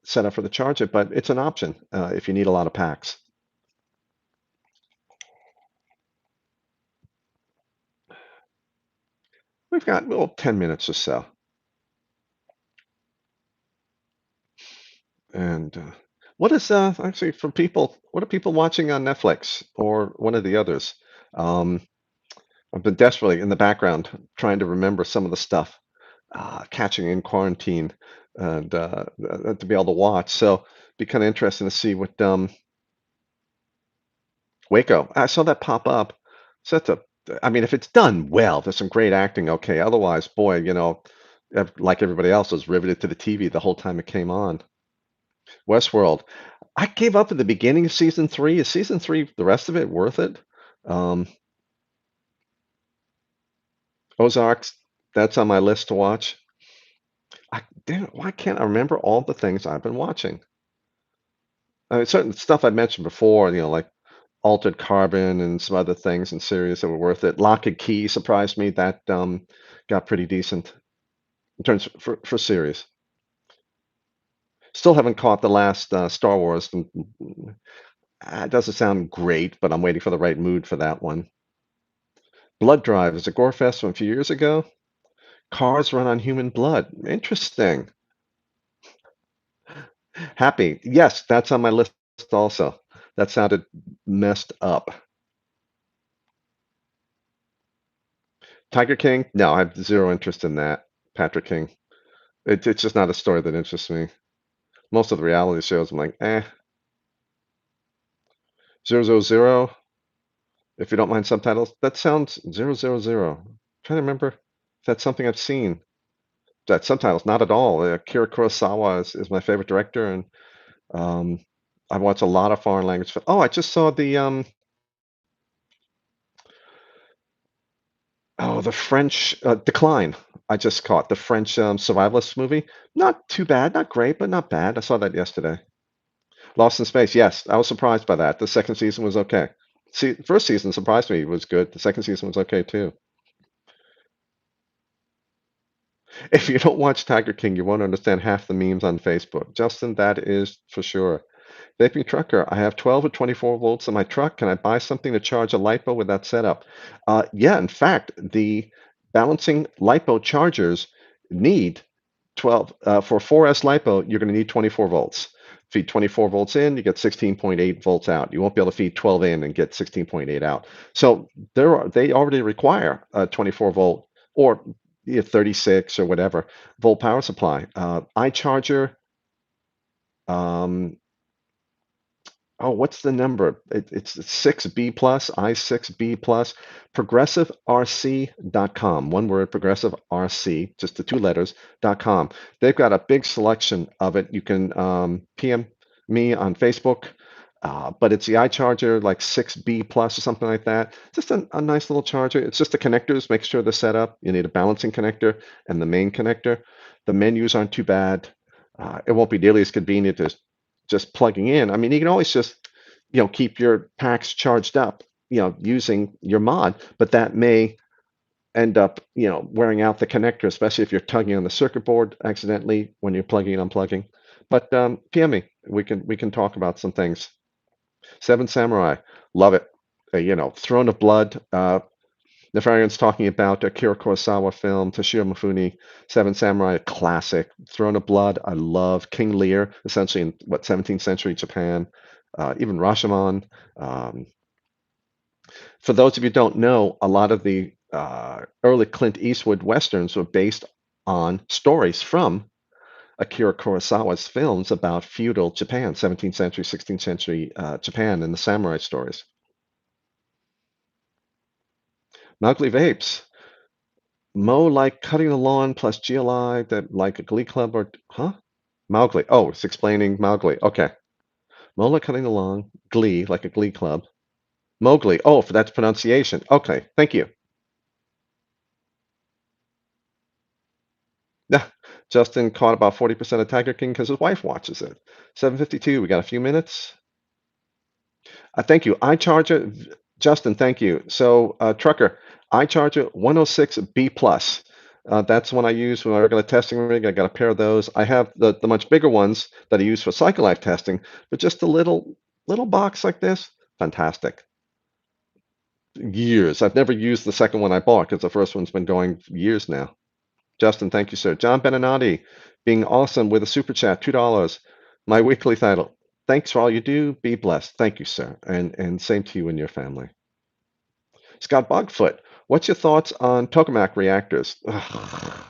set up for the charger, but it's an option if you need a lot of packs. We've got 10 minutes or so. And what is actually for people? What are people watching on Netflix or one of the others? Um, I've been desperately in the background trying to remember some of the stuff catching in quarantine and to be able to watch. So be kind of interesting to see what Waco. I saw that pop up. So that's I mean, if it's done well, there's some great acting. Okay, otherwise, boy, like everybody else, was riveted to the TV the whole time it came on. Westworld. I gave up at the beginning of season three. Is season three, the rest of it, worth it? Um, Ozarks. That's on my list to watch. Why can't I remember all the things I've been watching? I mean, certain stuff I mentioned before, like Altered Carbon and some other things in series that were worth it. Lock and Key surprised me. That got pretty decent in terms for series. Still haven't caught the last Star Wars. It doesn't sound great, but I'm waiting for the right mood for that one. Blood Drive is a gore fest from a few years ago. Cars run on human blood. Interesting. Happy. Yes, that's on my list also. That sounded messed up. Tiger King? No, I have zero interest in that. Patrick King. It's just not a story that interests me. Most of the reality shows, I'm like, 000, if you don't mind subtitles. That sounds 000. Trying to remember if that's something I've seen. That subtitles, not at all. Akira Kurosawa is my favorite director, and um, I've watched a lot of foreign language. Oh, I just saw the French Decline. I just caught the French survivalist movie. Not too bad, not great, but not bad. I saw that yesterday. Lost in Space. Yes, I was surprised by that. The second season was okay. See, first season surprised me. It was good. The second season was okay too. If you don't watch Tiger King, you won't understand half the memes on Facebook. Justin, that is for sure. Vaping Trucker, I have 12 or 24 volts in my truck. Can I buy something to charge a LiPo with that setup? Yeah, in fact, the balancing LiPo chargers need 12 for 4S LiPo, you're going to need 24 volts. Feed 24 volts in, you get 16.8 volts out. You won't be able to feed 12 in and get 16.8 out. So they already require a 24 volt or 36 or whatever volt power supply. iCharger, um, oh, what's the number? It's 6B plus, I6B plus, progressiverc.com. One word, progressiverc, just the two letters, .com. They've got a big selection of it. You can PM me on Facebook, but it's the iCharger like 6B plus or something like that. Just a nice little charger. It's just the connectors, make sure they're set up. You need a balancing connector and the main connector. The menus aren't too bad. It won't be nearly as convenient as just plugging in. I mean, you can always just, keep your packs charged up, using your mod, but that may end up, wearing out the connector, especially if you're tugging on the circuit board accidentally when you're plugging and unplugging. But PM me. We can talk about some things. Seven Samurai, love it. Throne of Blood. Nefarian's talking about Akira Kurosawa film, Toshio Mifune, Seven Samurai, a classic. Throne of Blood, I love. King Lear, essentially in 17th century Japan. Even Rashomon. Um, for those of you who don't know, a lot of the early Clint Eastwood westerns were based on stories from Akira Kurosawa's films about feudal Japan, 17th century, 16th century Japan, and the samurai stories. Mowgli Vapes. Mo like cutting the lawn plus GLI that like a glee club or huh? Mowgli. Oh, it's explaining Mowgli. Okay. Mo like cutting the lawn, glee like a glee club. Mowgli. Oh, for that's pronunciation. Okay, thank you. Yeah. Justin caught about 40% of Tiger King because his wife watches it. 7:52. We got a few minutes. Thank you. iCharger, Justin, thank you. So, Trucker, iCharger 106B plus. That's one I use when I regular testing rig. I got a pair of those. I have the much bigger ones that I use for cycle life testing, but just a little box like this, fantastic. Years. I've never used the second one I bought because the first one's been going years now. Justin, thank you, sir. John Beninati, being awesome with a super chat, $2. My weekly title. Thanks for all you do. Be blessed. Thank you, sir. And same to you and your family. Scott Bogfoot, what's your thoughts on tokamak reactors? Ugh.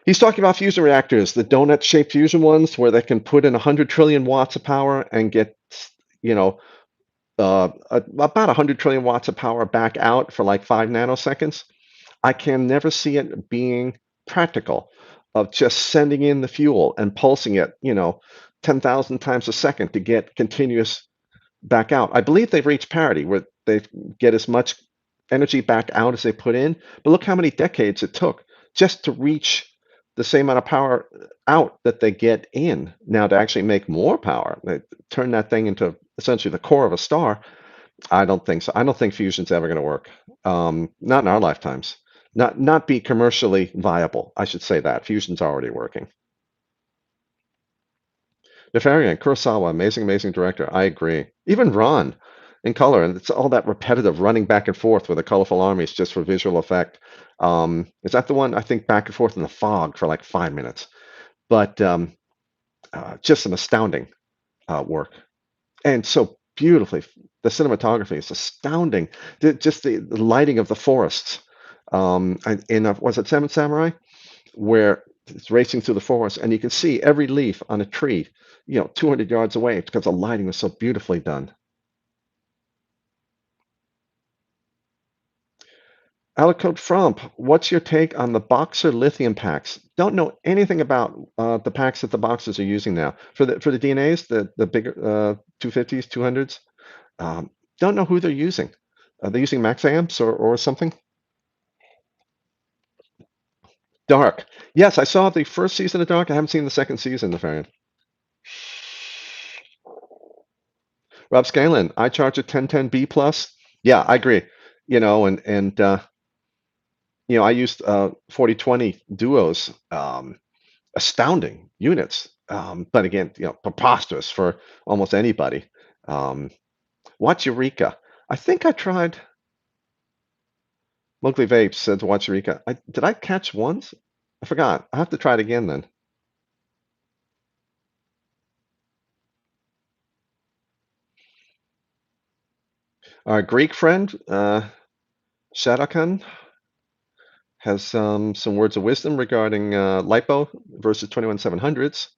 He's talking about fusion reactors, the donut-shaped fusion ones where they can put in 100 trillion watts of power and get, you know, about 100 trillion watts of power back out for like 5 nanoseconds. I can never see it being practical of just sending in the fuel and pulsing it, 10,000 times a second to get continuous back out. I believe they've reached parity where they get as much energy back out as they put in. But look how many decades it took just to reach the same amount of power out that they get in. Now to actually make more power, they turn that thing into essentially the core of a star. I don't think so. I don't think fusion's ever going to work. Not in our lifetimes. Not be commercially viable. I should say that fusion's already working. Nefarian, Kurosawa, amazing, amazing director. I agree. Even Ron in color, and it's all that repetitive running back and forth with the colorful armies just for visual effect. Is that the one? I think back and forth in the fog for like 5 minutes, but just some astounding work, and so beautifully. The cinematography is astounding. Just the lighting of the forests. In was it Seven Samurai? Where it's racing through the forest and you can see every leaf on a tree, 200 yards away because the lighting was so beautifully done. Alicote Frump, what's your take on the Boxer lithium packs? Don't know anything about the packs that the Boxers are using now for the DNAs, the bigger 250s, 200s. Don't know who they're using. Are they using max amps or something? Dark. Yes, I saw the first season of Dark. I haven't seen the second season, the variant. Rob Scanlon, I charge a 1010B plus. Yeah, I agree. I used 4020 duos, astounding units. But again, preposterous for almost anybody. Um, Watch Eureka. I think I tried Mowgli Vapes said to Watch Eureka. Did I catch once? I forgot. I have to try it again then. Our Greek friend, Shadakan, has some words of wisdom regarding LiPo versus 21700s.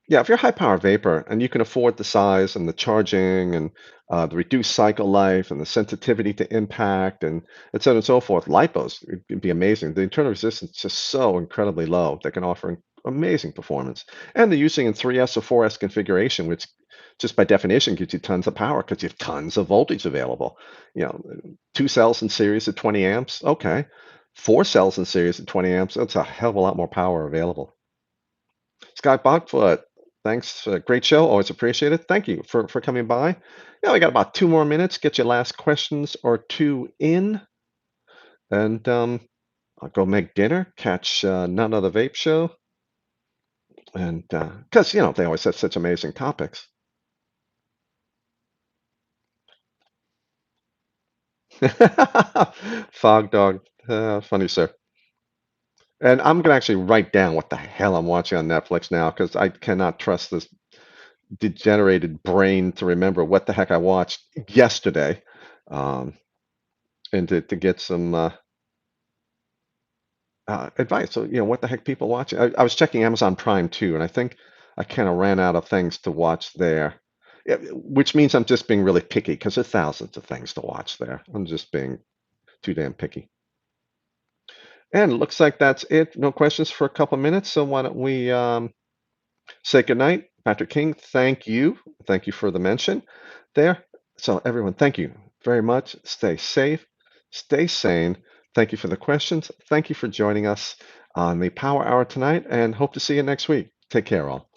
Yeah, if you're high power vapor and you can afford the size and the charging and the reduced cycle life and the sensitivity to impact and et cetera and so forth, lipos it'd be amazing. The internal resistance is just so incredibly low that can offer amazing performance. And they're using in 3S or 4S configuration, which just by definition gives you tons of power because you have tons of voltage available. You know, 2 cells in series at 20 amps, okay. 4 cells in series at 20 amps, that's a hell of a lot more power available. Scott Bachfoot, thanks. Great show. Always appreciate it. Thank you for coming by. Yeah, we got about 2 more minutes. Get your last questions or two in, and I'll go make dinner. Catch none other vape show, and because they always have such amazing topics. Fog dog, funny sir. And I'm gonna actually write down what the hell I'm watching on Netflix now because I cannot trust this degenerated brain to remember what the heck I watched yesterday. Um, and to get some advice. So, what the heck people watching? I was checking Amazon Prime too, and I think I kind of ran out of things to watch there. Yeah, which means I'm just being really picky because there's thousands of things to watch there. I'm just being too damn picky. And it looks like that's it. No questions for a couple minutes. So why don't we say goodnight? Patrick King, thank you. Thank you for the mention there. So, everyone, thank you very much. Stay safe, stay sane. Thank you for the questions. Thank you for joining us on the Power Hour tonight, and hope to see you next week. Take care, all.